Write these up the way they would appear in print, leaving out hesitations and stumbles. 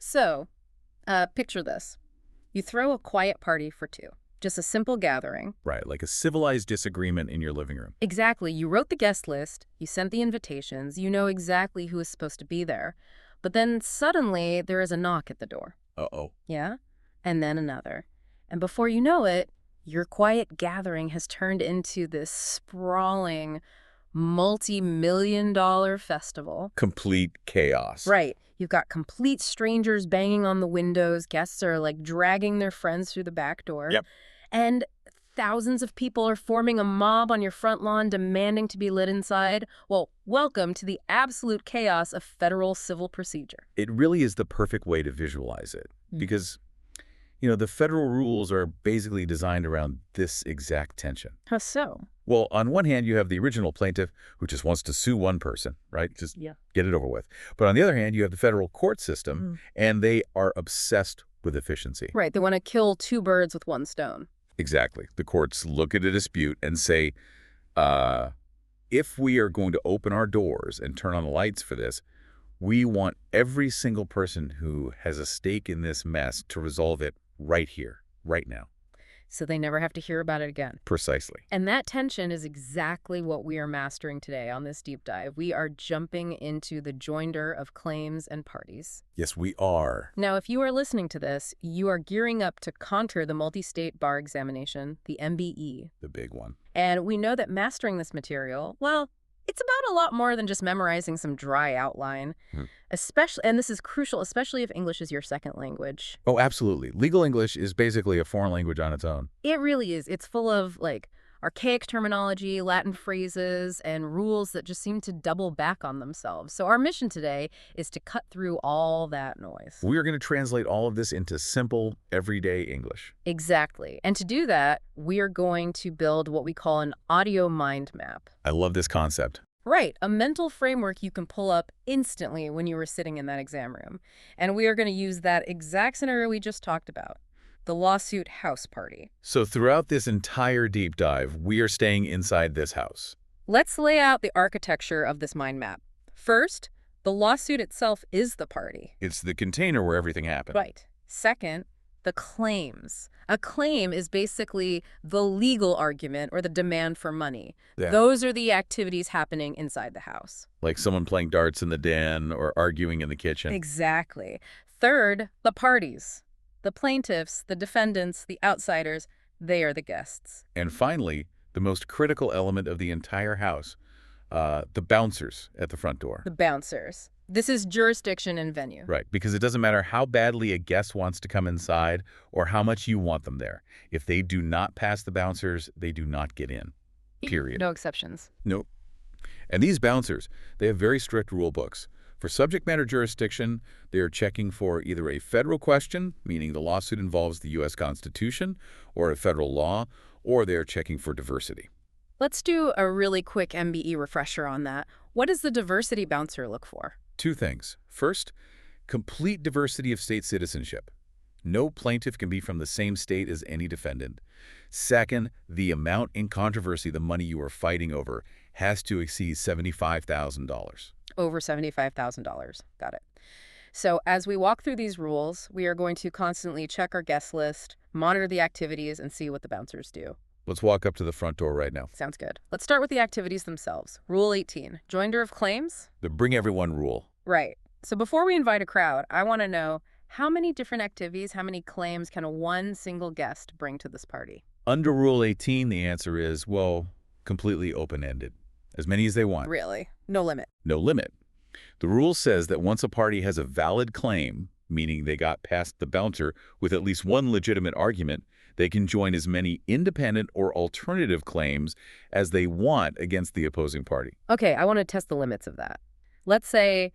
So, picture this. You throw a quiet party for two. Just a simple gathering. Right, like a civilized disagreement in your living room. Exactly. You wrote the guest list, you sent the invitations, you know exactly who is supposed to be there. But then suddenly there is a knock at the door. Uh-oh. Yeah? And then another. And before you know it, your quiet gathering has turned into this sprawling, multi-million-dollar festival. Complete chaos. Right. You've got complete strangers banging on the windows. Guests are like dragging their friends through the back door. Yep. And thousands of people are forming a mob on your front lawn demanding to be let inside. Well, welcome to the absolute chaos of federal civil procedure. It really is the perfect way to visualize it because, the federal rules are basically designed around this exact tension. How so? Well, on one hand, you have the original plaintiff who just wants to sue one person, right? Just get it over with. But on the other hand, you have the federal court system, and they are obsessed with efficiency. Right. They want to kill two birds with one stone. Exactly. The courts look at a dispute and say, if we are going to open our doors and turn on the lights for this, we want every single person who has a stake in this mess to resolve it right here, right now. So they never have to hear about it again. Precisely. And that tension is exactly what we are mastering today on this deep dive. We are jumping into the joinder of claims and parties. Yes, we are. Now, if you are listening to this, you are gearing up to conquer the multi-state bar examination, the MBE. The big one. And we know that mastering this material, well, it's about a lot more than just memorizing some dry outline. Especially, and this is crucial, especially if English is your second language. Oh, absolutely. Legal English is basically a foreign language on its own. It really is. It's full of, archaic terminology, Latin phrases, and rules that just seem to double back on themselves. So our mission today is to cut through all that noise. We are going to translate all of this into simple, everyday English. Exactly. And to do that, we are going to build what we call an audio mind map. I love this concept. Right, a mental framework you can pull up instantly when you were sitting in that exam room. And we are going to use that exact scenario we just talked about, the lawsuit house party. So throughout this entire deep dive, we are staying inside this house. Let's lay out the architecture of this mind map. First, the lawsuit itself is the party. It's the container where everything happened. Right. Second, the claims. A claim is basically the legal argument or the demand for money. Yeah. Those are the activities happening inside the house. Like someone playing darts in the den or arguing in the kitchen. Exactly. Third, the parties. The plaintiffs, the defendants, the outsiders, they are the guests. And finally, the most critical element of the entire house, the bouncers at the front door. The bouncers. This is jurisdiction and venue. Right, because it doesn't matter how badly a guest wants to come inside or how much you want them there. If they do not pass the bouncers, they do not get in, period. No exceptions. Nope. And these bouncers, they have very strict rule books. For subject matter jurisdiction, they are checking for either a federal question, meaning the lawsuit involves the U.S. Constitution, or a federal law, or they are checking for diversity. Let's do a really quick MBE refresher on that. What does the diversity bouncer look for? Two things. First, complete diversity of state citizenship. No plaintiff can be from the same state as any defendant. Second, the amount in controversy, the money you are fighting over, has to exceed $75,000. Over $75,000. Got it. So as we walk through these rules, we are going to constantly check our guest list, monitor the activities, and see what the bouncers do. Let's walk up to the front door right now. Sounds good. Let's start with the activities themselves. Rule 18, joinder of claims. The bring everyone rule. Right. So before we invite a crowd, I want to know how many different activities, how many claims can one single guest bring to this party? Under Rule 18, the answer is, well, completely open-ended. As many as they want. Really? No limit? No limit. The rule says that once a party has a valid claim, meaning they got past the bouncer with at least one legitimate argument, they can join as many independent or alternative claims as they want against the opposing party. Okay, I want to test the limits of that. Let's say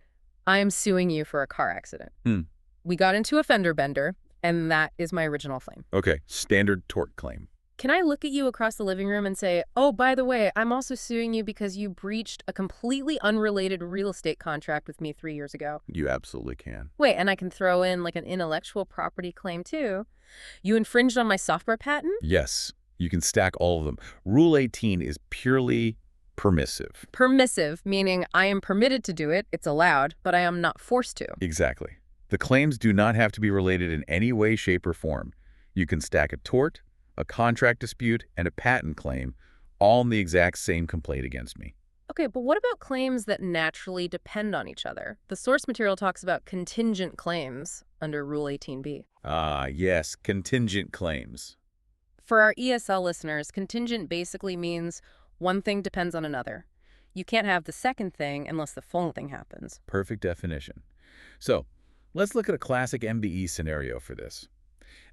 I'm suing you for a car accident. We got into a fender bender, and that is my original claim. Okay, standard tort claim. Can I look at you across the living room and say, oh, by the way, I'm also suing you because you breached a completely unrelated real estate contract with me 3 years ago? You absolutely can. Wait, and I can throw in like an intellectual property claim too. You infringed on my software patent? Yes, you can stack all of them. Rule 18 is purely permissive. Permissive, meaning I am permitted to do it, it's allowed, but I am not forced to. Exactly. The claims do not have to be related in any way, shape, or form. You can stack a tort, a contract dispute, and a patent claim, all in the exact same complaint against me. Okay, but what about claims that naturally depend on each other? The source material talks about contingent claims under Rule 18b. Ah, yes, contingent claims. For our ESL listeners, contingent basically means one thing depends on another. You can't have the second thing unless the phone thing happens. Perfect definition. So, let's look at a classic MBE scenario for this.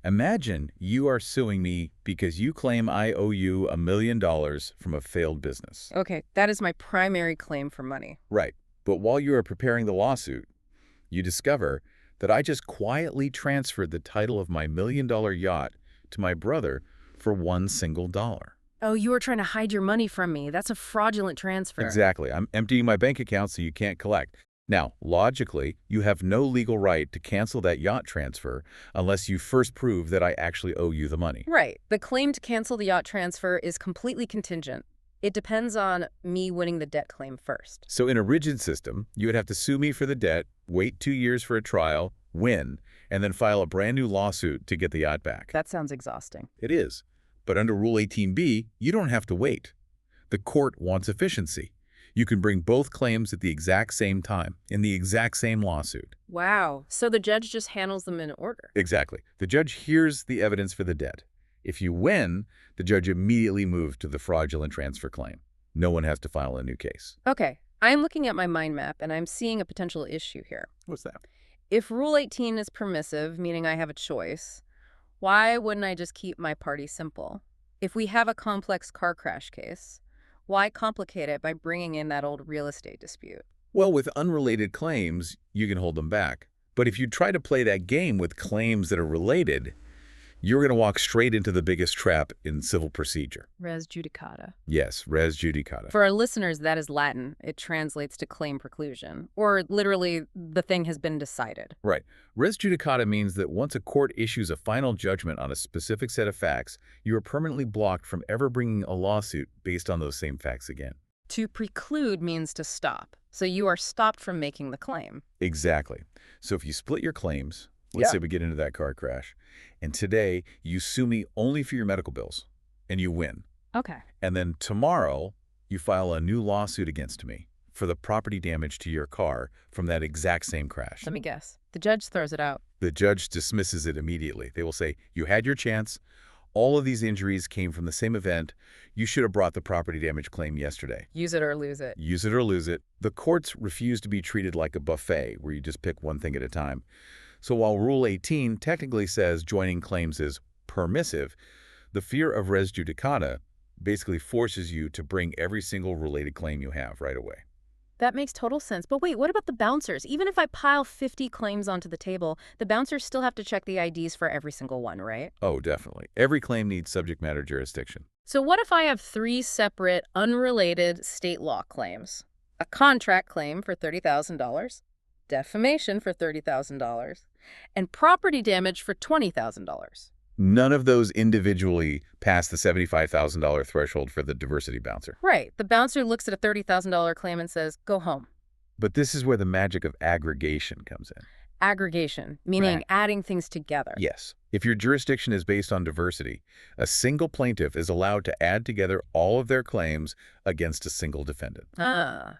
Imagine you are suing me because you claim I owe you $1 million from a failed business. Okay, that is my primary claim for money. Right. But while you are preparing the lawsuit, you discover that I just quietly transferred the title of my $1 million yacht to my brother for $1 single dollar. Oh, you were trying to hide your money from me. That's a fraudulent transfer. Exactly. I'm emptying my bank account so you can't collect. Now, logically, you have no legal right to cancel that yacht transfer unless you first prove that I actually owe you the money. Right. The claim to cancel the yacht transfer is completely contingent. It depends on me winning the debt claim first. So in a rigid system, you would have to sue me for the debt, wait 2 years for a trial, win, and then file a brand new lawsuit to get the yacht back. That sounds exhausting. It is. But under Rule 18b, you don't have to wait. The court wants efficiency. You can bring both claims at the exact same time, in the exact same lawsuit. Wow. So the judge just handles them in order. Exactly. The judge hears the evidence for the debt. If you win, the judge immediately moves to the fraudulent transfer claim. No one has to file a new case. Okay. I'm looking at my mind map, and I'm seeing a potential issue here. What's that? If Rule 18 is permissive, meaning I have a choice, why wouldn't I just keep my party simple? If we have a complex car crash case, why complicate it by bringing in that old real estate dispute? Well, with unrelated claims, you can hold them back. But if you try to play that game with claims that are related, you're going to walk straight into the biggest trap in civil procedure. Res judicata. Yes, res judicata. For our listeners, that is Latin. It translates to claim preclusion, or literally, the thing has been decided. Right. Res judicata means that once a court issues a final judgment on a specific set of facts, you are permanently blocked from ever bringing a lawsuit based on those same facts again. To preclude means to stop. So you are stopped from making the claim. Exactly. So if you split your claims, let's say we get into that car crash, and today you sue me only for your medical bills, and you win. Okay. And then tomorrow, you file a new lawsuit against me for the property damage to your car from that exact same crash. Let me guess. The judge throws it out. The judge dismisses it immediately. They will say, you had your chance. All of these injuries came from the same event. You should have brought the property damage claim yesterday. Use it or lose it. Use it or lose it. The courts refuse to be treated like a buffet where you just pick one thing at a time. So while Rule 18 technically says joining claims is permissive, the fear of res judicata basically forces you to bring every single related claim you have right away. That makes total sense. But wait, what about the bouncers? Even if I pile 50 claims onto the table, the bouncers still have to check the IDs for every single one, right? Oh, definitely. Every claim needs subject matter jurisdiction. So what if I have 3 separate, unrelated state law claims? A contract claim for $30,000, defamation for $30,000, and property damage for $20,000. None of those individually pass the $75,000 threshold for the diversity bouncer. Right. The bouncer looks at a $30,000 claim and says, go home. But this is where the magic of aggregation comes in. Aggregation, meaning adding things together. Yes. If your jurisdiction is based on diversity, a single plaintiff is allowed to add together all of their claims against a single defendant.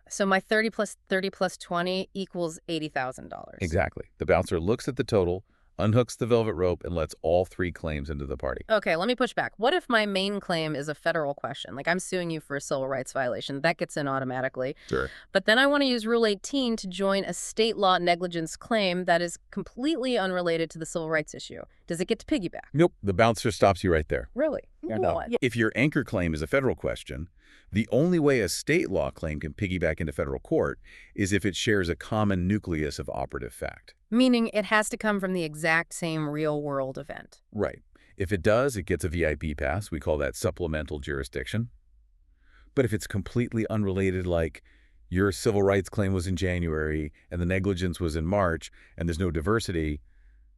So my 30 plus 30 plus 20 equals $80,000. Exactly. The bouncer looks at the total, unhooks the velvet rope, and lets all 3 claims into the party. Okay, let me push back. What if my main claim is a federal question? Like I'm suing you for a civil rights violation. That gets in automatically. Sure. But then I want to use Rule 18 to join a state law negligence claim that is completely unrelated to the civil rights issue. Does it get to piggyback? Nope. The bouncer stops you right there. Really? No. If your anchor claim is a federal question, the only way a state law claim can piggyback into federal court is if it shares a common nucleus of operative fact. Meaning it has to come from the exact same real-world event. Right. If it does, it gets a VIP pass. We call that supplemental jurisdiction. But if it's completely unrelated, like your civil rights claim was in January and the negligence was in March and there's no diversity,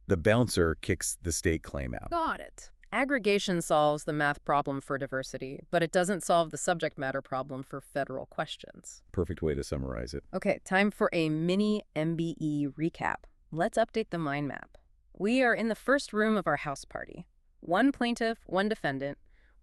the bouncer kicks the state claim out. Got it. Aggregation solves the math problem for diversity, but it doesn't solve the subject matter problem for federal questions. Perfect way to summarize it. Okay, time for a mini MBE recap. Let's update the mind map. We are in the first room of our house party. One plaintiff, one defendant.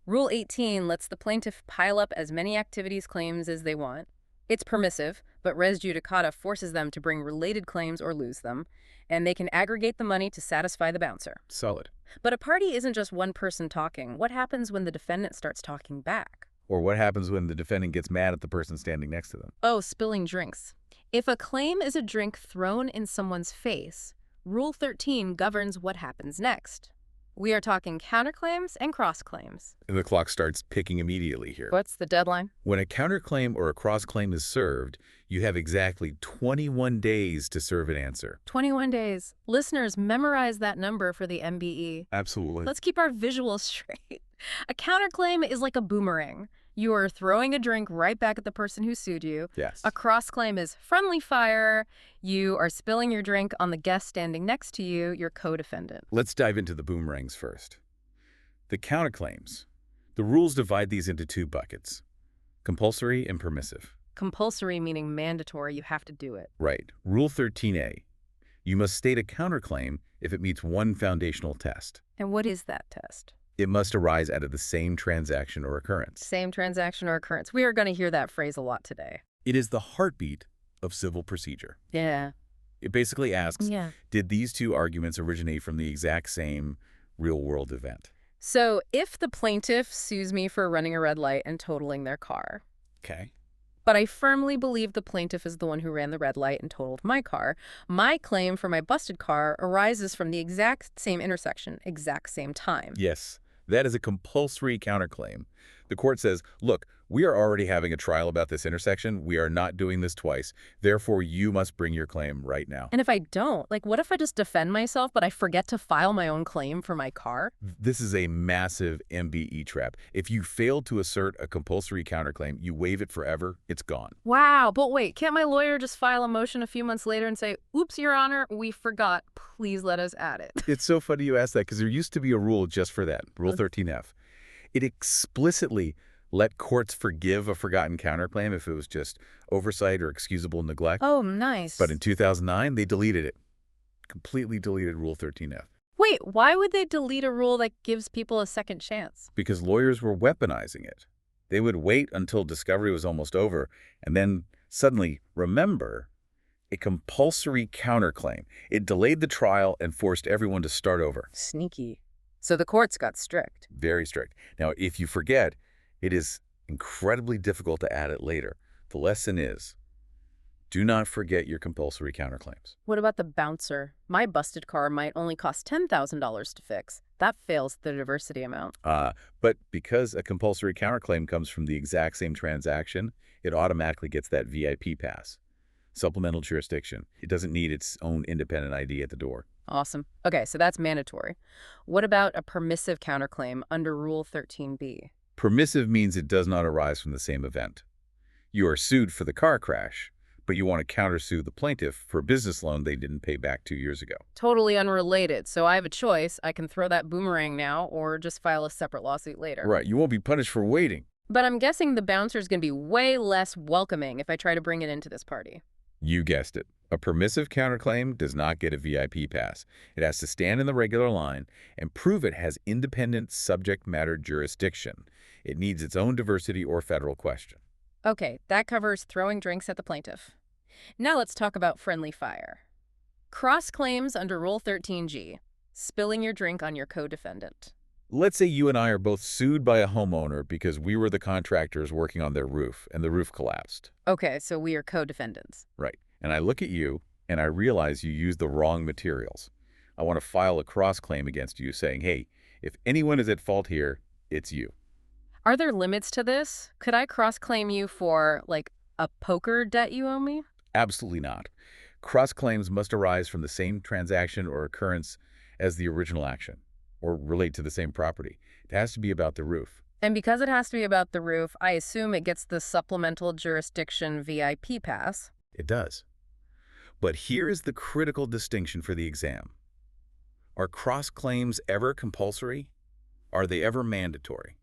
Rule 18 lets the plaintiff pile up as many activities claims as they want. It's permissive, but res judicata forces them to bring related claims or lose them, and they can aggregate the money to satisfy the bouncer. Solid. But a party isn't just one person talking. What happens when the defendant starts talking back? Or what happens when the defendant gets mad at the person standing next to them? Oh, spilling drinks. If a claim is a drink thrown in someone's face, Rule 13 governs what happens next. We are talking counterclaims and crossclaims. And the clock starts ticking immediately here. What's the deadline? When a counterclaim or a cross-claim is served, you have exactly 21 days to serve an answer. 21 days. Listeners, memorize that number for the MBE. Absolutely. Let's keep our visuals straight. A counterclaim is like a boomerang. You are throwing a drink right back at the person who sued you. Yes. A cross-claim is friendly fire. You are spilling your drink on the guest standing next to you, your co-defendant. Let's dive into the boomerangs first. The counterclaims. The rules divide these into two buckets, compulsory and permissive. Compulsory meaning mandatory, you have to do it. Right. Rule 13A. You must state a counterclaim if it meets one foundational test. And what is that test? It must arise out of the same transaction or occurrence. Same transaction or occurrence. We are going to hear that phrase a lot today. It is the heartbeat of civil procedure. Yeah. It basically asks, did these two arguments originate from the exact same real-world event? So if the plaintiff sues me for running a red light and totaling their car, Okay. but I firmly believe the plaintiff is the one who ran the red light and totaled my car, my claim for my busted car arises from the exact same intersection, exact same time. Yes, that is a compulsory counterclaim. The court says, look, we are already having a trial about this intersection. We are not doing this twice. Therefore, you must bring your claim right now. And if I don't, like what if I just defend myself, but I forget to file my own claim for my car? This is a massive MBE trap. If you fail to assert a compulsory counterclaim, you waive it forever, it's gone. Wow, but wait, can't my lawyer just file a motion a few months later and say, oops, Your Honor, we forgot. Please let us add it. It's so funny you ask that because there used to be a rule just for that, Rule 13F. It explicitly let courts forgive a forgotten counterclaim if it was just oversight or excusable neglect. Oh, nice. But in 2009, they deleted it. Completely deleted Rule 13F. Wait, why would they delete a rule that gives people a second chance? Because lawyers were weaponizing it. They would wait until discovery was almost over and then suddenly remember a compulsory counterclaim. It delayed the trial and forced everyone to start over. Sneaky. So the courts got strict. Very strict. Now, if you forget, it is incredibly difficult to add it later. The lesson is, do not forget your compulsory counterclaims. What about the bouncer? My busted car might only cost $10,000 to fix. That fails the diversity amount. But because a compulsory counterclaim comes from the exact same transaction, it automatically gets that VIP pass. Supplemental jurisdiction. It doesn't need its own independent ID at the door. Awesome. Okay, so that's mandatory. What about a permissive counterclaim under Rule 13B? Permissive means it does not arise from the same event. You are sued for the car crash, but you want to countersue the plaintiff for a business loan they didn't pay back 2 years ago. Totally unrelated. So I have a choice. I can throw that boomerang now or just file a separate lawsuit later. Right. You won't be punished for waiting. But I'm guessing the bouncer's going to be way less welcoming if I try to bring it into this party. You guessed it. A permissive counterclaim does not get a VIP pass. It has to stand in the regular line and prove it has independent subject matter jurisdiction. It needs its own diversity or federal question. Okay, that covers throwing drinks at the plaintiff. Now let's talk about friendly fire. Cross-claims under Rule 13G. Spilling your drink on your co-defendant. Let's say you and I are both sued by a homeowner because we were the contractors working on their roof and the roof collapsed. Okay, so we are co-defendants. Right. And I look at you and I realize you used the wrong materials. I want to file a cross-claim against you saying, hey, if anyone is at fault here, it's you. Are there limits to this? Could I cross-claim you for, like, a poker debt you owe me? Absolutely not. Cross-claims must arise from the same transaction or occurrence as the original action, or relate to the same property. It has to be about the roof. And because it has to be about the roof, I assume it gets the supplemental jurisdiction VIP pass. It does. But here is the critical distinction for the exam. Are cross-claims ever compulsory? Are they ever mandatory?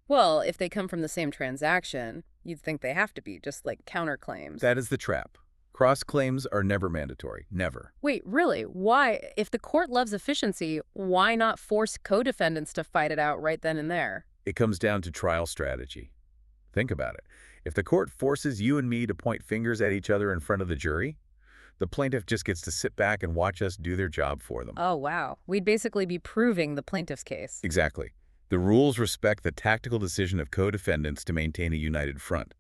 Well, if they come from the same transaction, you'd think they have to be, just like counterclaims. That is the trap. Cross-claims are never mandatory. Never. Wait, really? Why? If the court loves efficiency, why not force co-defendants to fight it out right then and there? It comes down to trial strategy. Think about it. If the court forces you and me to point fingers at each other in front of the jury, the plaintiff just gets to sit back and watch us do their job for them. Oh, wow. We'd basically be proving the plaintiff's case. Exactly. The rules respect the tactical decision of co-defendants to maintain a united front.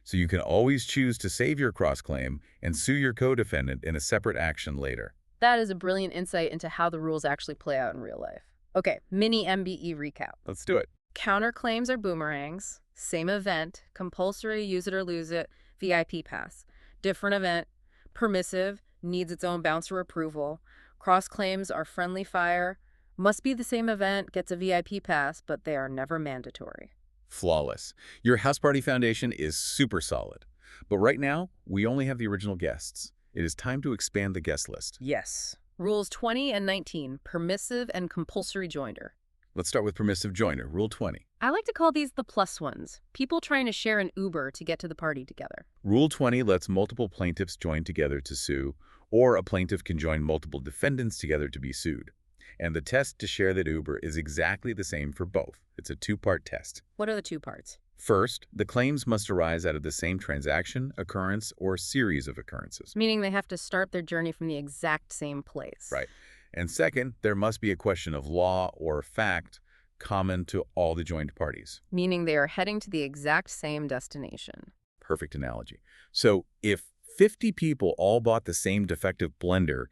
So you can always choose to save your cross-claim and sue your co-defendant in a separate action later. That is a brilliant insight into how the rules actually play out in real life. Okay, mini MBE recap. Let's do it. Counterclaims are boomerangs. Same event, compulsory, use it or lose it, VIP pass. Different event, permissive, needs its own bouncer approval. Cross-claims are friendly fire, must be the same event, gets a VIP pass, but they are never mandatory. Flawless. Your house party foundation is super solid. But right now, we only have the original guests. It is time to expand the guest list. Yes. Rules 20 and 19, permissive and compulsory joinder. Let's start with permissive joiner, Rule 20. I like to call these the plus ones, people trying to share an Uber to get to the party together. Rule 20 lets multiple plaintiffs join together to sue, or a plaintiff can join multiple defendants together to be sued. And the test to share that Uber is exactly the same for both. It's a two-part test. What are the two parts? First, the claims must arise out of the same transaction, occurrence, or series of occurrences. Meaning they have to start their journey from the exact same place. Right. And second, there must be a question of law or fact common to all the joined parties. Meaning they are heading to the exact same destination. Perfect analogy. So if 50 people all bought the same defective blender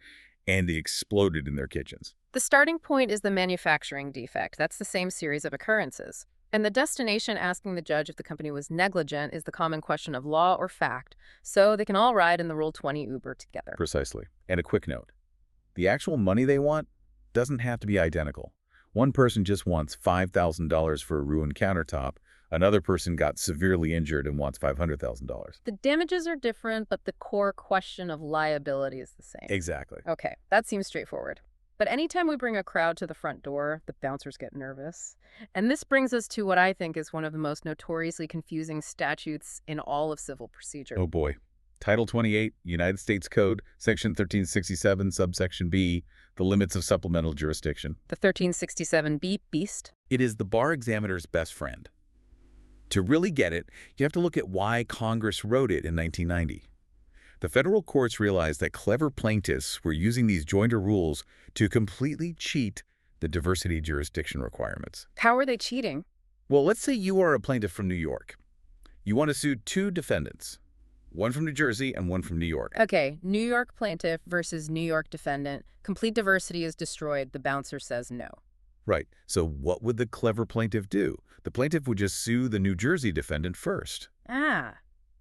and they exploded in their kitchens. The starting point is the manufacturing defect. That's the same series of occurrences. And the destination asking the judge if the company was negligent is the common question of law or fact, so they can all ride in the Rule 20 Uber together. Precisely. And a quick note. The actual money they want doesn't have to be identical. One person just wants $5,000 for a ruined countertop. Another person got severely injured and wants $500,000. The damages are different, but the core question of liability is the same. Exactly. Okay, that seems straightforward. But anytime we bring a crowd to the front door, the bouncers get nervous. And this brings us to what I think is one of the most notoriously confusing statutes in all of civil procedure. Oh boy. Title 28, United States Code, Section 1367, subsection B, the limits of supplemental jurisdiction. The 1367B beast. It is the bar examiner's best friend. To really get it, you have to look at why Congress wrote it in 1990. The federal courts realized that clever plaintiffs were using these joinder rules to completely cheat the diversity jurisdiction requirements. How are they cheating? Well, let's say you are a plaintiff from New York. You want to sue two defendants, one from New Jersey and one from New York. Okay, New York plaintiff versus New York defendant. Complete diversity is destroyed. The bouncer says no. Right. So what would the clever plaintiff do? The plaintiff would just sue the New Jersey defendant first.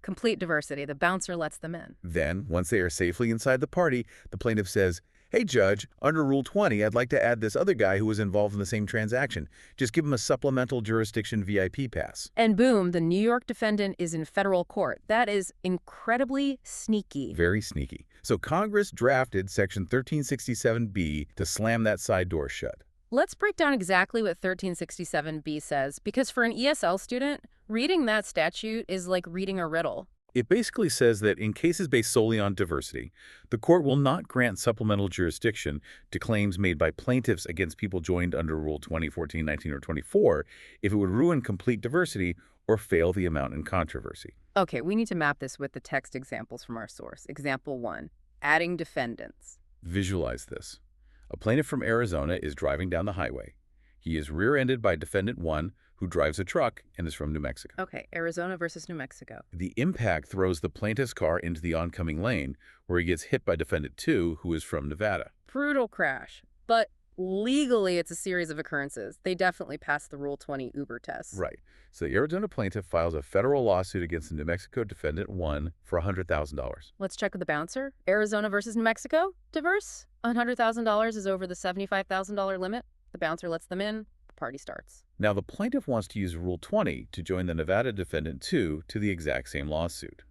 Complete diversity. The bouncer lets them in. Then, once they are safely inside the party, the plaintiff says, "Hey, Judge, under Rule 20, I'd like to add this other guy who was involved in the same transaction. Just give him a supplemental jurisdiction VIP pass." And boom, the New York defendant is in federal court. That is incredibly sneaky. Very sneaky. So Congress drafted Section 1367B to slam that side door shut. Let's break down exactly what 1367B says, because for an ESL student, reading that statute is like reading a riddle. It basically says that in cases based solely on diversity, the court will not grant supplemental jurisdiction to claims made by plaintiffs against people joined under Rule 20, 14, 19, or 24 if it would ruin complete diversity or fail the amount in controversy. Okay, we need to map this with the text examples from our source. Example 1, adding defendants. Visualize this. A plaintiff from Arizona is driving down the highway. He is rear-ended by defendant 1, who drives a truck and is from New Mexico. Okay, Arizona versus New Mexico. The impact throws the plaintiff's car into the oncoming lane, where he gets hit by defendant 2, who is from Nevada. Brutal crash. But legally, it's a series of occurrences. They definitely passed the Rule 20 Uber test. Right. So the Arizona plaintiff files a federal lawsuit against the New Mexico defendant 1 for $100,000. Let's check with the bouncer. Arizona versus New Mexico, diverse. $100,000 is over the $75,000 limit. The bouncer lets them in. The party starts. Now, the plaintiff wants to use Rule 20 to join the Nevada defendant 2 to the exact same lawsuit.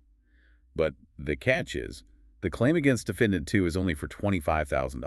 But the catch is, the claim against defendant 2 is only for $25,000.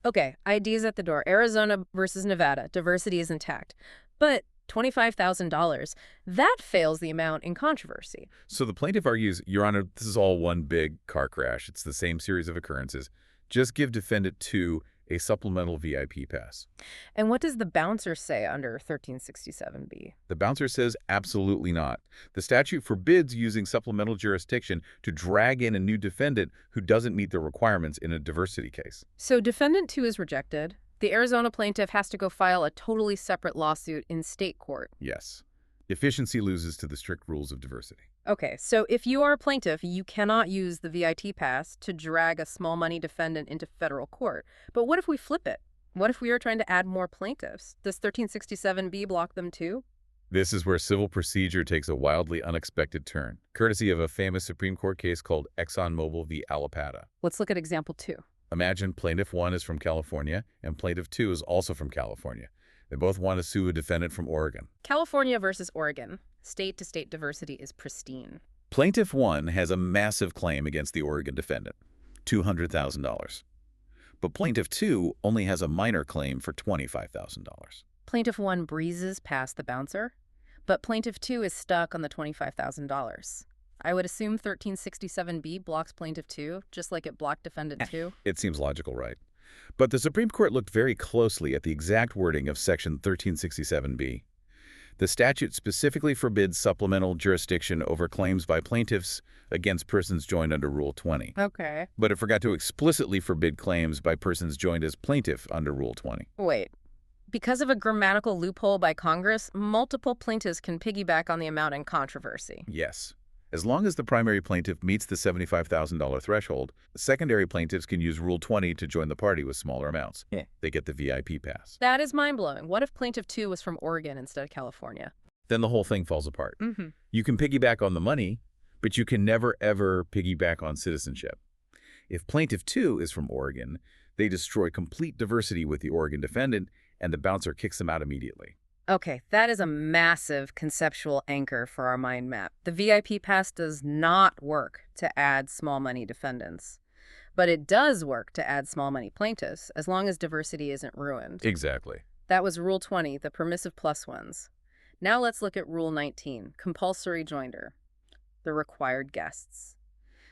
Okay, IDs at the door. Arizona versus Nevada. Diversity is intact. But $25,000. That fails the amount in controversy. So the plaintiff argues, Your Honor, this is all one big car crash. It's the same series of occurrences. Just give defendant 2 a supplemental VIP pass. And what does the bouncer say under 1367B? The bouncer says absolutely not. The statute forbids using supplemental jurisdiction to drag in a new defendant who doesn't meet the requirements in a diversity case. So defendant 2 is rejected. The Arizona plaintiff has to go file a totally separate lawsuit in state court. Yes. Efficiency loses to the strict rules of diversity. Okay, so if you are a plaintiff, you cannot use the VIT pass to drag a small money defendant into federal court. But what if we flip it? What if we are trying to add more plaintiffs? Does 1367B block them too? This is where civil procedure takes a wildly unexpected turn, courtesy of a famous Supreme Court case called ExxonMobil v. Allapattah. Let's look at example 2. Imagine plaintiff 1 is from California and plaintiff 2 is also from California. They both want to sue a defendant from Oregon. California versus Oregon. State-to-state diversity is pristine. Plaintiff 1 has a massive claim against the Oregon defendant, $200,000. But plaintiff 2 only has a minor claim for $25,000. Plaintiff 1 breezes past the bouncer, but plaintiff 2 is stuck on the $25,000. I would assume 1367B blocks plaintiff 2, just like it blocked defendant 2. It seems logical, right? But the Supreme Court looked very closely at the exact wording of Section 1367B. The statute specifically forbids supplemental jurisdiction over claims by plaintiffs against persons joined under Rule 20. Okay. But it forgot to explicitly forbid claims by persons joined as plaintiff under Rule 20. Wait. Because of a grammatical loophole by Congress, multiple plaintiffs can piggyback on the amount in controversy. Yes. As long as the primary plaintiff meets the $75,000 threshold, secondary plaintiffs can use Rule 20 to join the party with smaller amounts. Yeah. They get the VIP pass. That is mind-blowing. What if plaintiff 2 was from Oregon instead of California? Then the whole thing falls apart. Mm-hmm. You can piggyback on the money, but you can never, ever piggyback on citizenship. If plaintiff 2 is from Oregon, they destroy complete diversity with the Oregon defendant, and the bouncer kicks them out immediately. Okay, that is a massive conceptual anchor for our mind map. The VIP pass does not work to add small money defendants, but it does work to add small money plaintiffs as long as diversity isn't ruined. Exactly. That was Rule 20, the permissive plus ones. Now let's look at Rule 19, compulsory joinder, the required guests.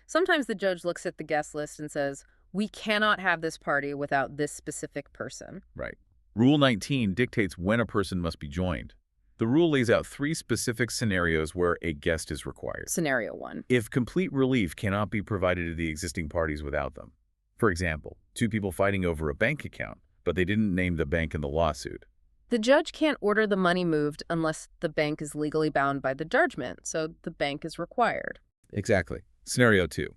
Sometimes the judge looks at the guest list and says, we cannot have this party without this specific person. Right. Rule 19 dictates when a person must be joined. The rule lays out 3 specific scenarios where a guest is required. Scenario 1. If complete relief cannot be provided to the existing parties without them. For example, 2 people fighting over a bank account, but they didn't name the bank in the lawsuit. The judge can't order the money moved unless the bank is legally bound by the judgment, so the bank is required. Exactly. Scenario 2.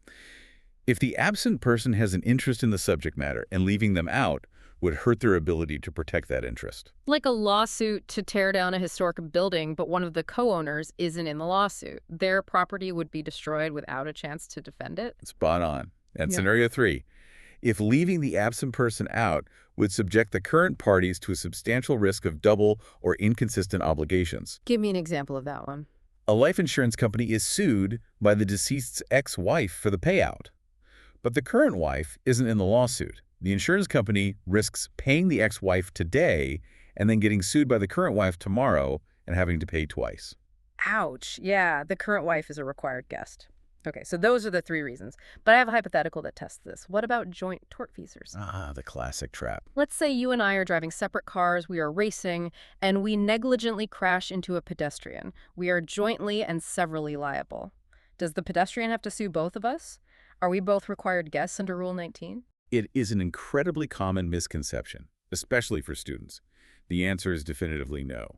If the absent person has an interest in the subject matter and leaving them out would hurt their ability to protect that interest. Like a lawsuit to tear down a historic building, but one of the co-owners isn't in the lawsuit. Their property would be destroyed without a chance to defend it. Spot on. And Yeah. Scenario 3. If leaving the absent person out would subject the current parties to a substantial risk of double or inconsistent obligations. Give me an example of that one. A life insurance company is sued by the deceased's ex-wife for the payout. But the current wife isn't in the lawsuit. The insurance company risks paying the ex-wife today and then getting sued by the current wife tomorrow and having to pay twice. Ouch. Yeah, the current wife is a required guest. Okay, so those are the 3 reasons. But I have a hypothetical that tests this. What about joint tortfeasors? Ah, the classic trap. Let's say you and I are driving separate cars, we are racing, and we negligently crash into a pedestrian. We are jointly and severally liable. Does the pedestrian have to sue both of us? Are we both required guests under Rule 19? It is an incredibly common misconception, especially for students. The answer is definitively no.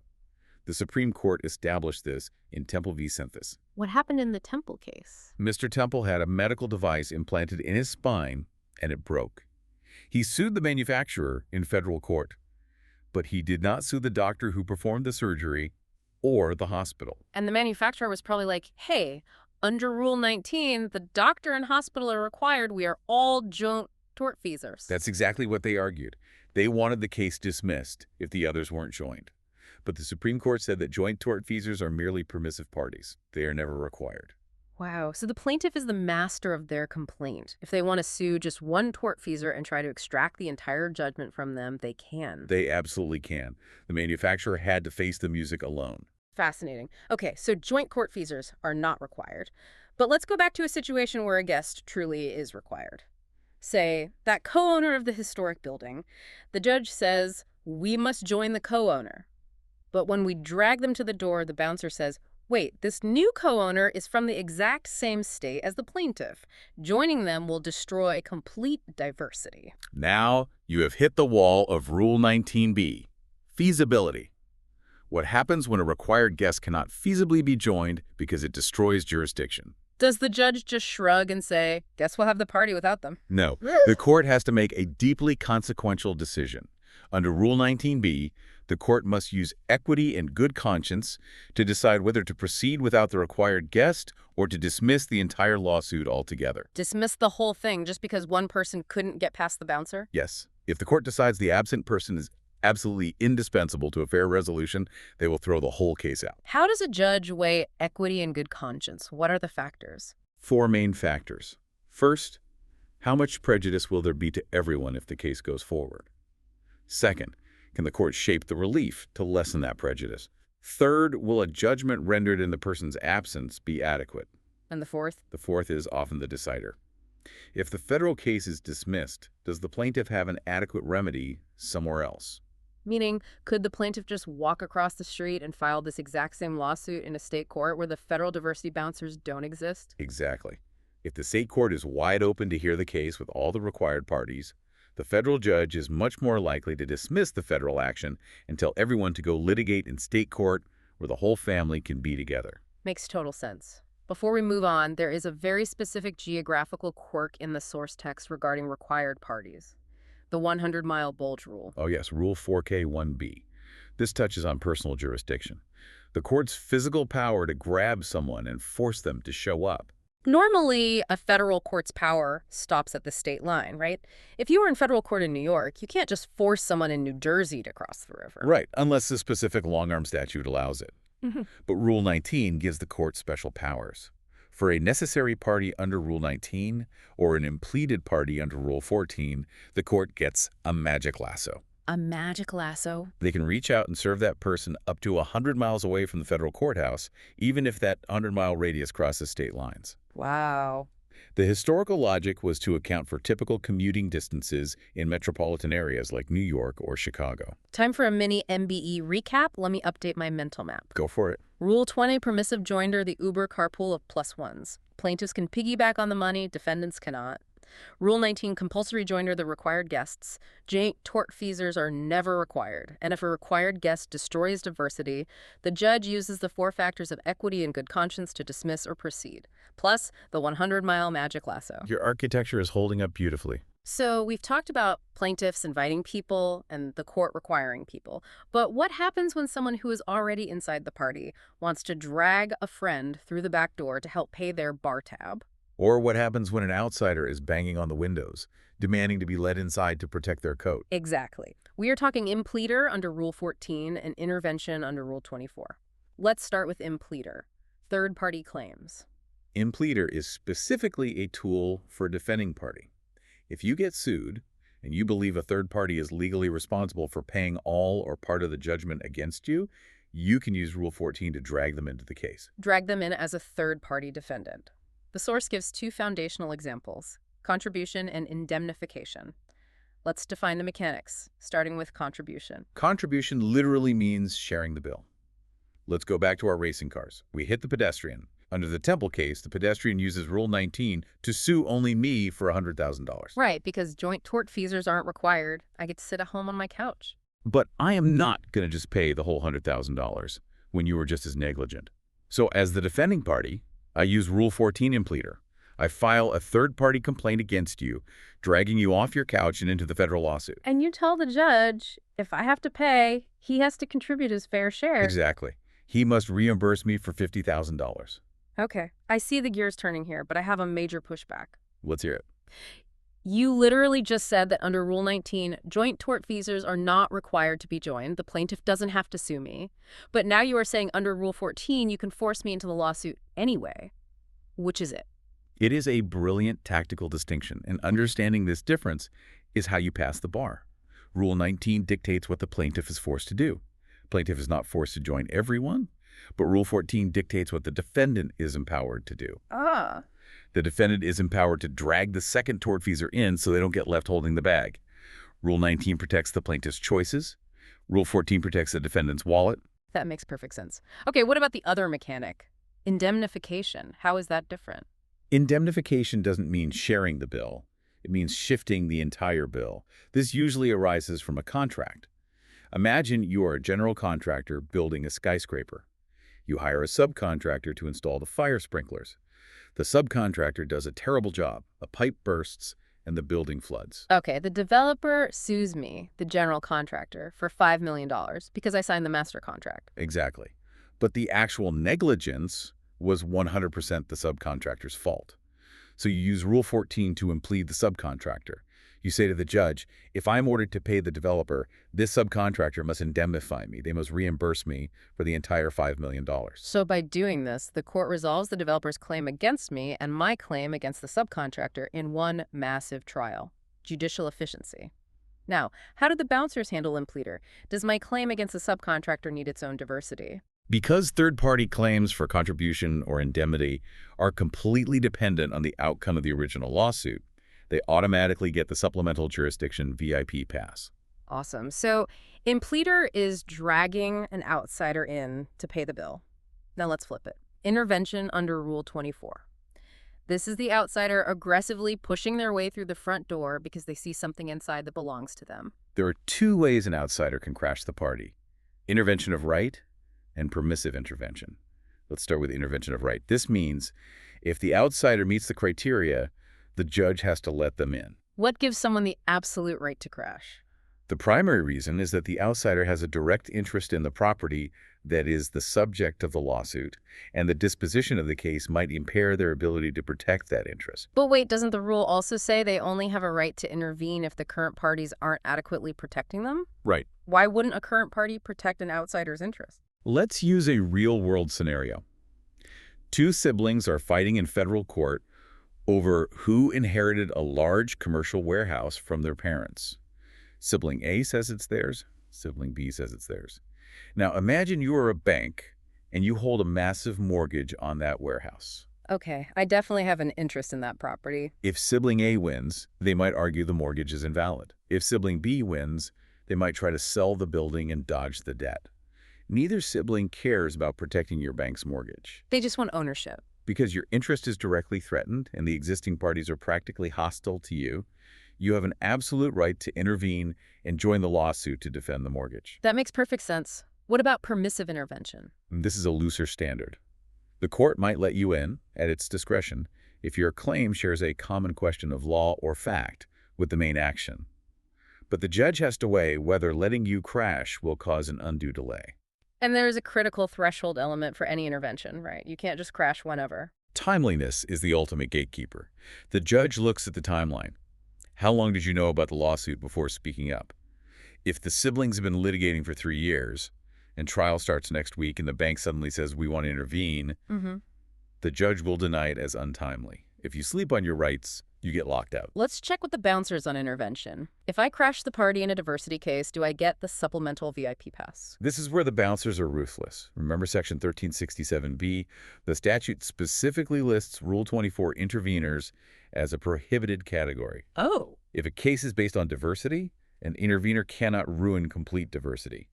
The Supreme Court established this in Temple v. Synthesis. What happened in the Temple case? Mr. Temple had a medical device implanted in his spine, and it broke. He sued the manufacturer in federal court, but he did not sue the doctor who performed the surgery or the hospital. And the manufacturer was probably like, hey, under Rule 19, the doctor and hospital are required. We are all joint tortfeasors. That's exactly what they argued. They wanted the case dismissed if the others weren't joined. But the Supreme Court said that joint tortfeasors are merely permissive parties. They are never required. Wow. So the plaintiff is the master of their complaint. If they want to sue just one tortfeasor and try to extract the entire judgment from them, they can. They absolutely can. The manufacturer had to face the music alone. Fascinating. Okay, so joint tortfeasors are not required. But let's go back to a situation where a guest truly is required. Say, that co-owner of the historic building. The judge says, we must join the co-owner. But when we drag them to the door, the bouncer says, wait, this new co-owner is from the exact same state as the plaintiff. Joining them will destroy complete diversity. Now you have hit the wall of Rule 19b, feasibility. What happens when a required guest cannot feasibly be joined because it destroys jurisdiction? Does the judge just shrug and say, guess we'll have the party without them? No, the court has to make a deeply consequential decision. Under Rule 19b, the court must use equity and good conscience to decide whether to proceed without the required guest or to dismiss the entire lawsuit altogether. Dismiss the whole thing just because one person couldn't get past the bouncer? Yes, if the court decides the absent person is absolutely indispensable to a fair resolution, they will throw the whole case out. How does a judge weigh equity and good conscience? What are the factors? 4 main factors. First, how much prejudice will there be to everyone if the case goes forward? Second, can the court shape the relief to lessen that prejudice? Third, will a judgment rendered in the person's absence be adequate? And the fourth? The fourth is often the decider. If the federal case is dismissed, does the plaintiff have an adequate remedy somewhere else? Meaning, could the plaintiff just walk across the street and file this exact same lawsuit in a state court where the federal diversity bouncers don't exist? Exactly. If the state court is wide open to hear the case with all the required parties, the federal judge is much more likely to dismiss the federal action and tell everyone to go litigate in state court where the whole family can be together. Makes total sense. Before we move on, there is a very specific geographical quirk in the source text regarding required parties. The 100-mile bulge rule. Oh yes, Rule 4K1b. This touches on personal jurisdiction. The court's physical power to grab someone and force them to show up. Normally, a federal court's power stops at the state line, right? If you were in federal court in New York, you can't just force someone in New Jersey to cross the river. Right, unless the specific long-arm statute allows it. But Rule 19 gives the court special powers. For a necessary party under Rule 19 or an impleaded party under Rule 14, the court gets a magic lasso. A magic lasso? They can reach out and serve that person up to 100 miles away from the federal courthouse, even if that 100-mile radius crosses state lines. Wow. The historical logic was to account for typical commuting distances in metropolitan areas like New York or Chicago. Time for a mini MBE recap. Let me update my mental map. Go for it. Rule 20, permissive joinder, the Uber carpool of +1s. Plaintiffs can piggyback on the money, defendants cannot. Rule 19, compulsory joinder, the required guests. Joint tortfeasors are never required, and if a required guest destroys diversity, the judge uses the 4 factors of equity and good conscience to dismiss or proceed, plus the 100-mile magic lasso. Your architecture is holding up beautifully. So we've talked about plaintiffs inviting people and the court requiring people, but what happens when someone who is already inside the party wants to drag a friend through the back door to help pay their bar tab? Or what happens when an outsider is banging on the windows, demanding to be let inside to protect their coat? Exactly. We are talking Impleader under Rule 14 and intervention under Rule 24. Let's start with Impleader, third-party claims. Impleader is specifically a tool for a defending party. If you get sued and you believe a third party is legally responsible for paying all or part of the judgment against you, you can use Rule 14 to drag them into the case. Drag them in as a third-party defendant. The source gives 2 foundational examples, contribution and indemnification. Let's define the mechanics, starting with contribution. Contribution literally means sharing the bill. Let's go back to our racing cars. We hit the pedestrian. Under the Temple case, the pedestrian uses Rule 19 to sue only me for $100,000. Right, because joint tortfeasors aren't required. I get to sit at home on my couch. But I am not going to just pay the whole $100,000 when you were just as negligent. So as the defending party, I use Rule 14 Impleader. I file a third-party complaint against you, dragging you off your couch and into the federal lawsuit. And you tell the judge, if I have to pay, he has to contribute his fair share. Exactly. He must reimburse me for $50,000. Okay, I see the gears turning here, but I have a major pushback. Let's hear it. You literally just said that under Rule 19, joint tortfeasors are not required to be joined. The plaintiff doesn't have to sue me. But now you are saying under Rule 14, you can force me into the lawsuit anyway. Which is it? It is a brilliant tactical distinction, and understanding this difference is how you pass the bar. Rule 19 dictates what the plaintiff is forced to do. Plaintiff is not forced to join everyone, but Rule 14 dictates what the defendant is empowered to do. Ah. The defendant is empowered to drag the second tortfeasor in so they don't get left holding the bag. Rule 19 protects the plaintiff's choices. Rule 14 protects the defendant's wallet. That makes perfect sense. Okay, what about the other mechanic? Indemnification. How is that different? Indemnification doesn't mean sharing the bill. It means shifting the entire bill. This usually arises from a contract. Imagine you are a general contractor building a skyscraper. You hire a subcontractor to install the fire sprinklers. The subcontractor does a terrible job. A pipe bursts and the building floods. Okay, the developer sues me, the general contractor, for $5 million because I signed the master contract. Exactly. But the actual negligence was 100% the subcontractor's fault. So you use Rule 14 to implead the subcontractor. You say to the judge, if I'm ordered to pay the developer, this subcontractor must indemnify me. They must reimburse me for the entire $5 million. So by doing this, the court resolves the developer's claim against me and my claim against the subcontractor in one massive trial. Judicial efficiency. Now, how did the bouncers handle Impleader? Does my claim against the subcontractor need its own diversity? Because third-party claims for contribution or indemnity are completely dependent on the outcome of the original lawsuit, they automatically get the supplemental jurisdiction VIP pass. Awesome. So Impleader is dragging an outsider in to pay the bill. Now let's flip it. Intervention under Rule 24. This is the outsider aggressively pushing their way through the front door because they see something inside that belongs to them. There are two ways an outsider can crash the party: intervention of right and permissive intervention. Let's start with intervention of right. This means if the outsider meets the criteria, the judge has to let them in. What gives someone the absolute right to crash? The primary reason is that the outsider has a direct interest in the property that is the subject of the lawsuit, and the disposition of the case might impair their ability to protect that interest. But wait, doesn't the rule also say they only have a right to intervene if the current parties aren't adequately protecting them? Right. Why wouldn't a current party protect an outsider's interest? Let's use a real-world scenario. Two siblings are fighting in federal court over who inherited a large commercial warehouse from their parents. Sibling A says it's theirs. Sibling B says it's theirs. Now imagine you are a bank and you hold a massive mortgage on that warehouse. Okay, I definitely have an interest in that property. If sibling A wins, they might argue the mortgage is invalid. If sibling B wins, they might try to sell the building and dodge the debt. Neither sibling cares about protecting your bank's mortgage. They just want ownership. Because your interest is directly threatened and the existing parties are practically hostile to you, you have an absolute right to intervene and join the lawsuit to defend the mortgage. That makes perfect sense. What about permissive intervention? This is a looser standard. The court might let you in, at its discretion, if your claim shares a common question of law or fact with the main action. But the judge has to weigh whether letting you crash will cause an undue delay. And there is a critical threshold element for any intervention, right? You can't just crash whenever. Timeliness is the ultimate gatekeeper. The judge looks at the timeline. How long did you know about the lawsuit before speaking up? If the siblings have been litigating for 3 years, and trial starts next week and the bank suddenly says, we want to intervene, the judge will deny it as untimely. If you sleep on your rights, you get locked out. Let's check with the bouncers on intervention. If I crash the party in a diversity case, do I get the supplemental VIP pass? This is where the bouncers are ruthless. Remember Section 1367B? The statute specifically lists Rule 24 interveners as a prohibited category. Oh. If a case is based on diversity, an intervener cannot ruin complete diversity.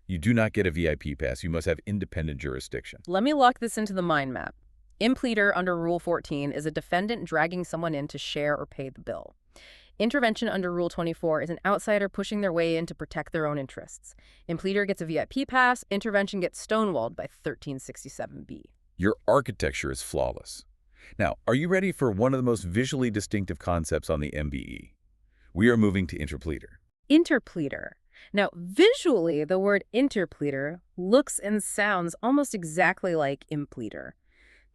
You do not get a VIP pass. You must have independent jurisdiction. Let me lock this into the mind map. Impleader under Rule 14 is a defendant dragging someone in to share or pay the bill. Intervention under Rule 24 is an outsider pushing their way in to protect their own interests. Impleader gets a VIP pass. Intervention gets stonewalled by 1367B. Your architecture is flawless. Now, are you ready for one of the most visually distinctive concepts on the MBE? We are moving to Interpleader. Interpleader. Now, visually, the word interpleader looks and sounds almost exactly like Impleader.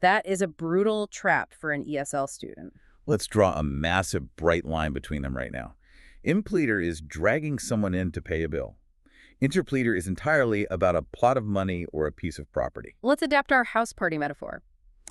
That is a brutal trap for an ESL student. Let's draw a massive bright line between them right now. Impleader is dragging someone in to pay a bill. Interpleader is entirely about a plot of money or a piece of property. Let's adapt our house party metaphor.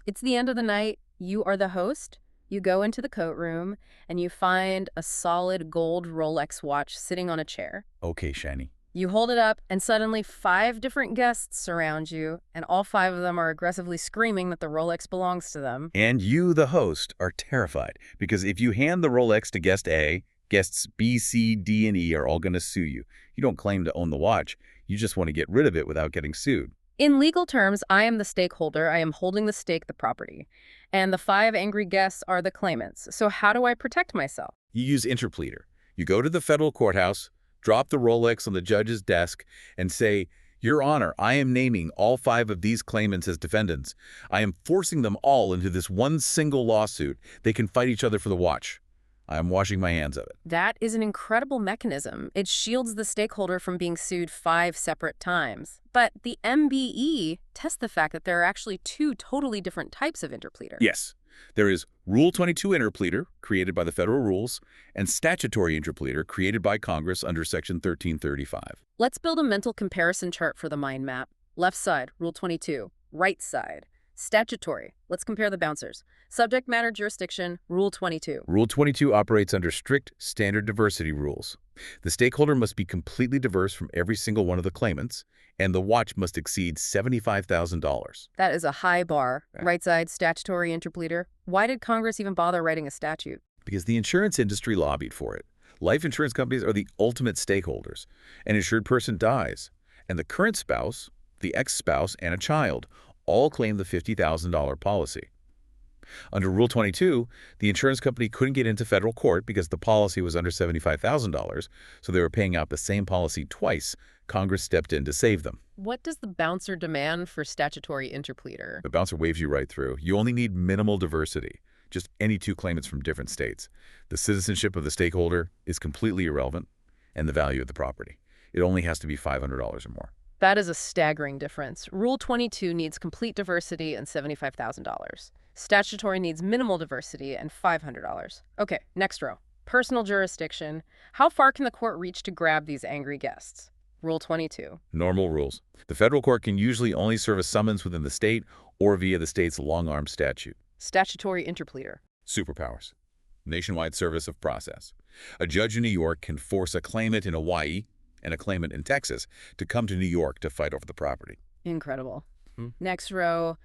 It's the end of the night. You are the host. You go into the coat room and you find a solid gold Rolex watch sitting on a chair. Okay, Shani. You hold it up, and suddenly 5 different guests surround you, and all 5 of them are aggressively screaming that the Rolex belongs to them. And you, the host, are terrified because if you hand the Rolex to guest A, guests B, C, D, and E are all going to sue you. You don't claim to own the watch. You just want to get rid of it without getting sued. In legal terms, I am the stakeholder. I am holding the stake, the property. And the 5 angry guests are the claimants. So how do I protect myself? You use Interpleader. You go to the federal courthouse, drop the Rolex on the judge's desk, and say, "Your Honor, I am naming all 5 of these claimants as defendants. I am forcing them all into this one single lawsuit. They can fight each other for the watch. I am washing my hands of it." That is an incredible mechanism. It shields the stakeholder from being sued 5 separate times. But the MBE tests the fact that there are actually 2 totally different types of interpleader. Yes, there is Rule 22 Interpleader, created by the federal rules, and Statutory Interpleader, created by Congress under Section 1335. Let's build a mental comparison chart for the mind map. Left side, Rule 22. Right side, Statutory. Let's compare the bouncers. Subject matter jurisdiction, Rule 22. Rule 22 operates under strict standard diversity rules. The stakeholder must be completely diverse from every single one of the claimants, and the watch must exceed $75,000. That is a high bar. Yeah. Right side, statutory interpleader. Why did Congress even bother writing a statute? Because the insurance industry lobbied for it. Life insurance companies are the ultimate stakeholders. An insured person dies, and the current spouse, the ex-spouse, and a child all claim the $50,000 policy. Under Rule 22, the insurance company couldn't get into federal court because the policy was under $75,000, so they were paying out the same policy twice. Congress stepped in to save them. What does the bouncer demand for statutory interpleader? The bouncer waves you right through. You only need minimal diversity, just any 2 claimants from different states. The citizenship of the stakeholder is completely irrelevant, and the value of the property. It only has to be $500 or more. That is a staggering difference. Rule 22 needs complete diversity and $75,000. Statutory needs minimal diversity and $500. Okay, next row. Personal jurisdiction. How far can the court reach to grab these angry guests? Rule 22. Normal rules. The federal court can usually only serve a summons within the state or via the state's long-arm statute. Statutory interpleader. Superpowers. Nationwide service of process. A judge in New York can force a claimant in Hawaii and a claimant in Texas to come to New York to fight over the property. Incredible. Next row.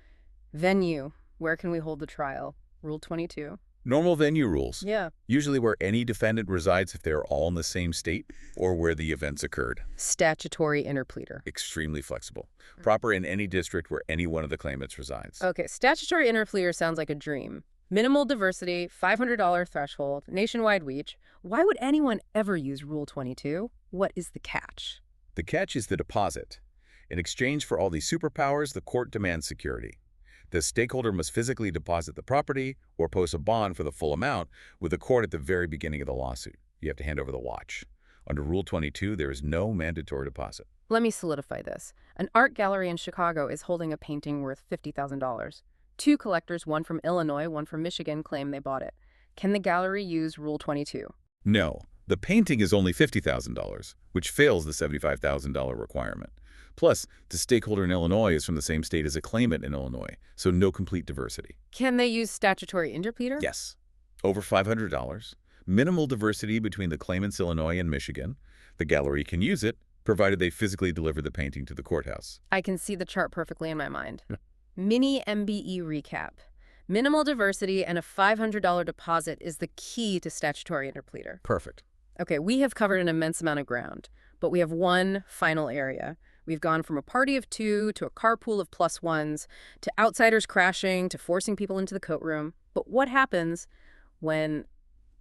Venue. Where can we hold the trial? Rule 22. Normal venue rules. Yeah. Usually where any defendant resides if they're all in the same state or where the events occurred. Statutory interpleader. Extremely flexible. Proper in any district where any one of the claimants resides. Okay, statutory interpleader sounds like a dream. Minimal diversity, $500 threshold, nationwide reach. Why would anyone ever use Rule 22? What is the catch? The catch is the deposit. In exchange for all these superpowers, the court demands security. The stakeholder must physically deposit the property or post a bond for the full amount with the court at the very beginning of the lawsuit. You have to hand over the watch. Under Rule 22, there is no mandatory deposit. Let me solidify this. An art gallery in Chicago is holding a painting worth $50,000. 2 collectors, one from Illinois, one from Michigan, claim they bought it. Can the gallery use Rule 22? No. The painting is only $50,000, which fails the $75,000 requirement. Plus, the stakeholder in Illinois is from the same state as a claimant in Illinois, so no complete diversity. Can they use statutory interpleader? Yes. Over $500. Minimal diversity between the claimants Illinois and Michigan. The gallery can use it, provided they physically deliver the painting to the courthouse. I can see the chart perfectly in my mind. Mini MBE recap. Minimal diversity and a $500 deposit is the key to statutory interpleader. Perfect. Okay, we have covered an immense amount of ground, but we have one final area. We've gone from a party of 2 to a carpool of +1s, to outsiders crashing, to forcing people into the coat room. But what happens when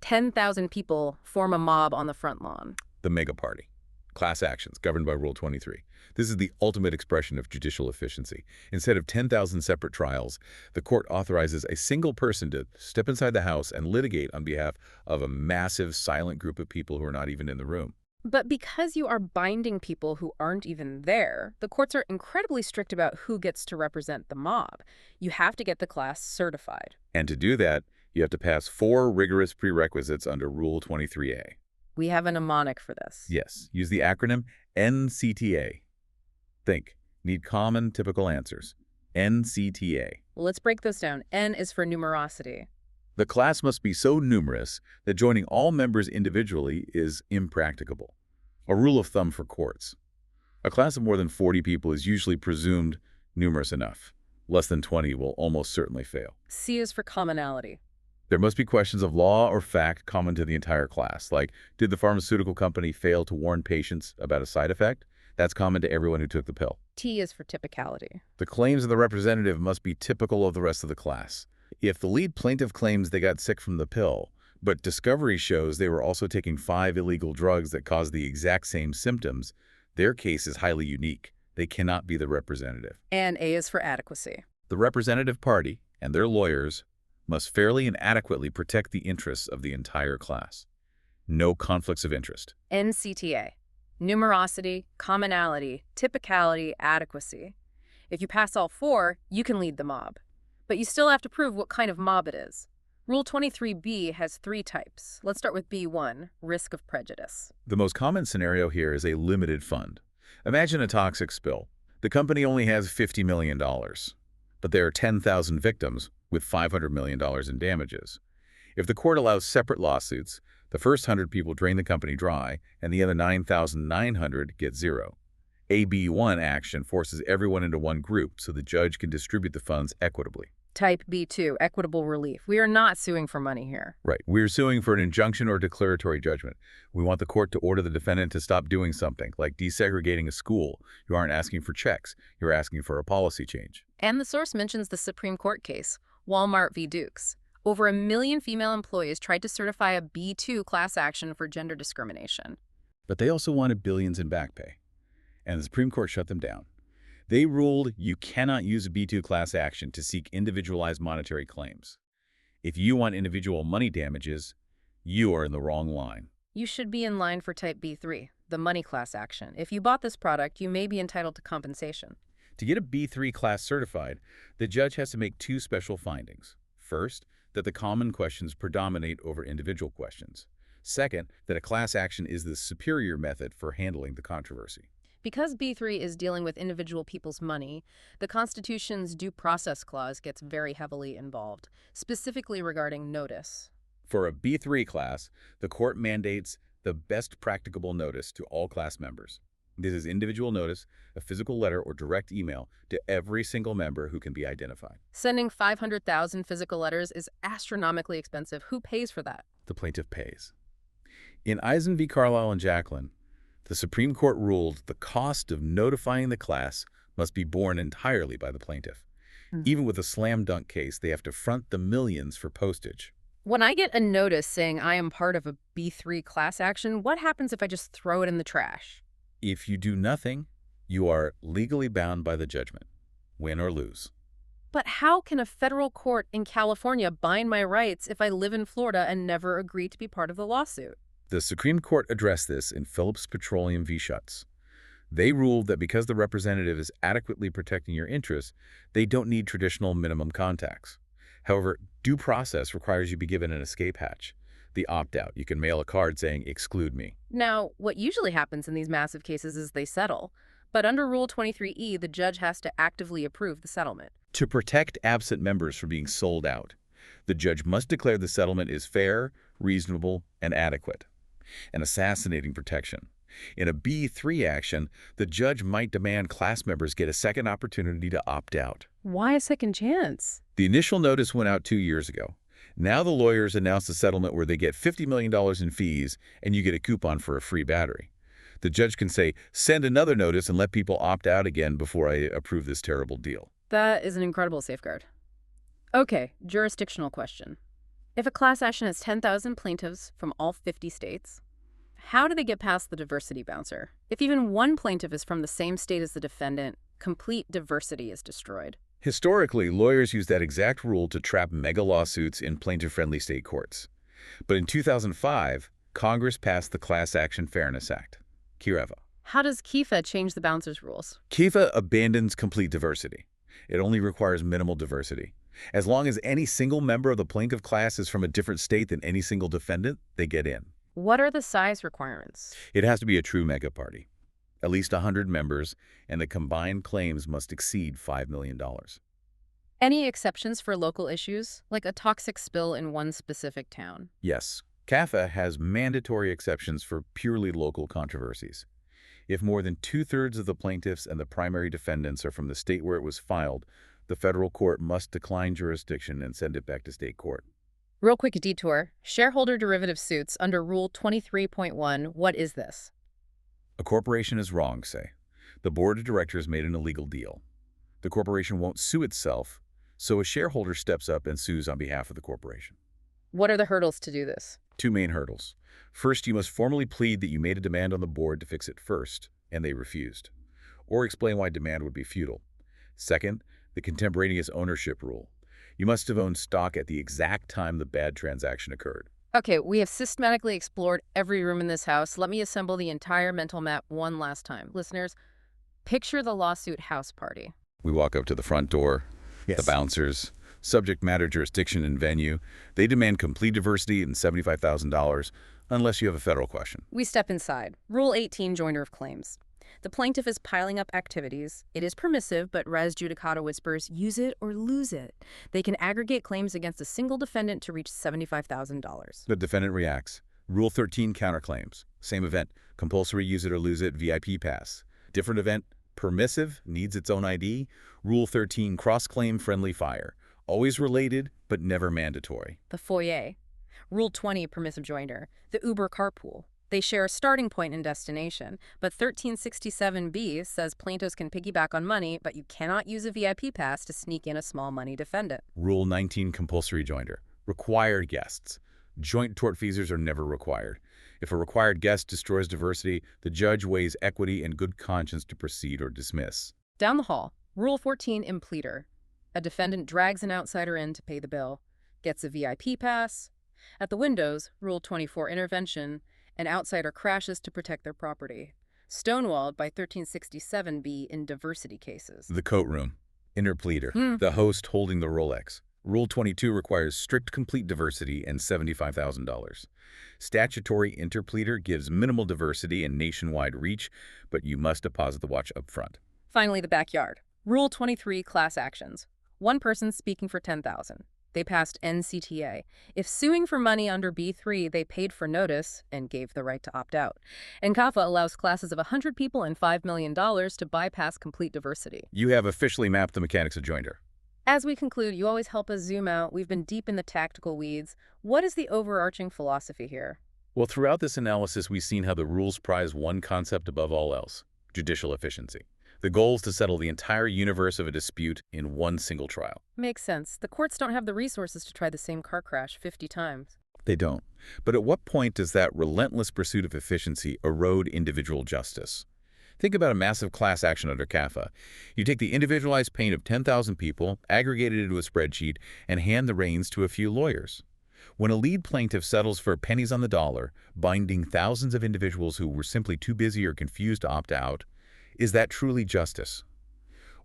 10,000 people form a mob on the front lawn? The mega party. Class actions governed by Rule 23. This is the ultimate expression of judicial efficiency. Instead of 10,000 separate trials, the court authorizes a single person to step inside the house and litigate on behalf of a massive, silent group of people who are not even in the room. But because you are binding people who aren't even there, the courts are incredibly strict about who gets to represent the mob. You have to get the class certified. And to do that, you have to pass 4 rigorous prerequisites under Rule 23A. We have a mnemonic for this. Yes, use the acronym NCTA. Think, need common, typical answers. NCTA. Let's break those down. N is for numerosity. The class must be so numerous that joining all members individually is impracticable. A rule of thumb for courts. A class of more than 40 people is usually presumed numerous enough. Less than 20 will almost certainly fail. C is for commonality. There must be questions of law or fact common to the entire class, like, did the pharmaceutical company fail to warn patients about a side effect? That's common to everyone who took the pill. T is for typicality. The claims of the representative must be typical of the rest of the class. If the lead plaintiff claims they got sick from the pill, but discovery shows they were also taking 5 illegal drugs that caused the exact same symptoms, their case is highly unique. They cannot be the representative. And A is for adequacy. The representative party and their lawyers must fairly and adequately protect the interests of the entire class. No conflicts of interest. NCTA. Numerosity, commonality, typicality, adequacy. If you pass all 4, you can lead the mob. But you still have to prove what kind of mob it is. Rule 23B has 3 types. Let's start with B1, risk of prejudice. The most common scenario here is a limited fund. Imagine a toxic spill. The company only has $50 million, but there are 10,000 victims with $500 million in damages. If the court allows separate lawsuits, the first 100 people drain the company dry, and the other 9,900 get zero. AB1 action forces everyone into one group so the judge can distribute the funds equitably. Type B2, equitable relief. We are not suing for money here. Right. We're suing for an injunction or declaratory judgment. We want the court to order the defendant to stop doing something, like desegregating a school. You aren't asking for checks. You're asking for a policy change. And the source mentions the Supreme Court case, Walmart v. Dukes. Over 1 million female employees tried to certify a B2 class action for gender discrimination. But they also wanted billions in back pay. And the Supreme Court shut them down. They ruled you cannot use a B2 class action to seek individualized monetary claims. If you want individual money damages, you are in the wrong line. You should be in line for Type B3, the money class action. If you bought this product, you may be entitled to compensation. To get a B3 class certified, the judge has to make 2 special findings. First, that the common questions predominate over individual questions. Second, that a class action is the superior method for handling the controversy. Because B3 is dealing with individual people's money, the Constitution's Due Process Clause gets very heavily involved, specifically regarding notice. For a B3 class, the court mandates the best practicable notice to all class members. This is individual notice, a physical letter or direct email to every single member who can be identified. Sending 500,000 physical letters is astronomically expensive. Who pays for that? The plaintiff pays. In Eisen v. Carlisle and Jacqueline, the Supreme Court ruled the cost of notifying the class must be borne entirely by the plaintiff. Even with a slam dunk case, they have to front the millions for postage. When I get a notice saying I am part of a B3 class action, what happens if I just throw it in the trash? If you do nothing, you are legally bound by the judgment, win or lose. But how can a federal court in California bind my rights if I live in Florida and never agree to be part of the lawsuit? The Supreme Court addressed this in Phillips Petroleum v. Schutz. They ruled that because the representative is adequately protecting your interests, they don't need traditional minimum contacts. However, due process requires you be given an escape hatch. The opt-out. You can mail a card saying, "Exclude me." Now, what usually happens in these massive cases is they settle. But under Rule 23E, the judge has to actively approve the settlement. To protect absent members from being sold out, the judge must declare the settlement is fair, reasonable, and adequate. An assassinating protection. In a B3 action, the judge might demand class members get a second opportunity to opt out. Why a second chance? The initial notice went out 2 years ago. Now the lawyers announced a settlement where they get $50 million in fees and you get a coupon for a free battery. The judge can say, send another notice and let people opt out again before I approve this terrible deal. That is an incredible safeguard. Okay, jurisdictional question. If a class action has 10,000 plaintiffs from all 50 states, how do they get past the diversity bouncer? If even one plaintiff is from the same state as the defendant, complete diversity is destroyed. Historically, lawyers used that exact rule to trap mega lawsuits in plaintiff-friendly state courts. But in 2005, Congress passed the Class Action Fairness Act, KIFA. How does KIFA change the bouncer's rules? KIFA abandons complete diversity. It only requires minimal diversity. As long as any single member of the plaintiff class is from a different state than any single defendant, they get in. What are the size requirements? It has to be a true mega party. At least 100 members, and the combined claims must exceed $5 million. Any exceptions for local issues, like a toxic spill in one specific town? Yes, CAFA has mandatory exceptions for purely local controversies. If more than two-thirds of the plaintiffs and the primary defendants are from the state where it was filed, the federal court must decline jurisdiction and send it back to state court. Real quick detour. Shareholder derivative suits under Rule 23.1. What is this? A corporation is wrong, say. The board of directors made an illegal deal. The corporation won't sue itself, so a shareholder steps up and sues on behalf of the corporation. What are the hurdles to do this? Two main hurdles. First, you must formally plead that you made a demand on the board to fix it first, and they refused, or explain why demand would be futile. Second, the contemporaneous ownership rule. You must have owned stock at the exact time the bad transaction occurred. Okay, we have systematically explored every room in this house. Let me assemble the entire mental map one last time. Listeners, picture the lawsuit house party. We walk up to the front door, Yes. the bouncers, subject matter jurisdiction and venue. They demand complete diversity and $75,000, unless you have a federal question. We step inside. Rule 18, Joinder of Claims. The plaintiff is piling up activities. It is permissive, but res judicata whispers, use it or lose it. They can aggregate claims against a single defendant to reach $75,000. The defendant reacts. Rule 13, counterclaims. Same event, compulsory use it or lose it, VIP pass. Different event, permissive, needs its own ID. Rule 13, cross-claim friendly fire. Always related, but never mandatory. The foyer. Rule 20, permissive joinder. The Uber carpool. They share a starting point and destination, but 1367B says plaintiffs can piggyback on money, but you cannot use a VIP pass to sneak in a small money defendant. Rule 19, compulsory joinder. Required guests. Joint tortfeasors are never required. If a required guest destroys diversity, the judge weighs equity and good conscience to proceed or dismiss. Down the hall. Rule 14, Impleader. A defendant drags an outsider in to pay the bill, gets a VIP pass. At the windows, Rule 24, intervention. An outsider crashes to protect their property. Stonewalled by 1367B in diversity cases. The coat room. Interpleader. The host holding the Rolex. Rule 22 requires strict complete diversity and $75,000. Statutory interpleader gives minimal diversity and nationwide reach, but you must deposit the watch up front. Finally, the backyard. Rule 23, class actions. One person speaking for $10,000. They passed NCTA. If suing for money under B3, they paid for notice and gave the right to opt out. And CAFA allows classes of 100 people and $5 million to bypass complete diversity. You have officially mapped the mechanics of joinder. As we conclude, you always help us zoom out. We've been deep in the tactical weeds. What is the overarching philosophy here? Well, throughout this analysis, we've seen how the rules prize one concept above all else: judicial efficiency. The goal is to settle the entire universe of a dispute in one single trial. Makes sense. The courts don't have the resources to try the same car crash 50 times. They don't. But at what point does that relentless pursuit of efficiency erode individual justice? Think about a massive class action under CAFA. You take the individualized pain of 10,000 people, aggregate it into a spreadsheet, and hand the reins to a few lawyers. When a lead plaintiff settles for pennies on the dollar, binding thousands of individuals who were simply too busy or confused to opt out, is that truly justice?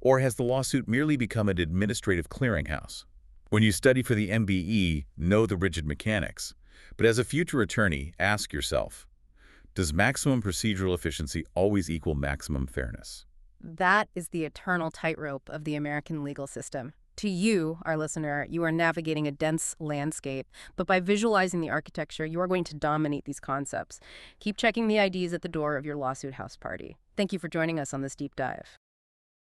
Or has the lawsuit merely become an administrative clearinghouse? When you study for the MBE, know the rigid mechanics. But as a future attorney, ask yourself, does maximum procedural efficiency always equal maximum fairness? That is the eternal tightrope of the American legal system. To you, our listener, you are navigating a dense landscape, but by visualizing the architecture, you are going to dominate these concepts. Keep checking the IDs at the door of your lawsuit house party. Thank you for joining us on this deep dive.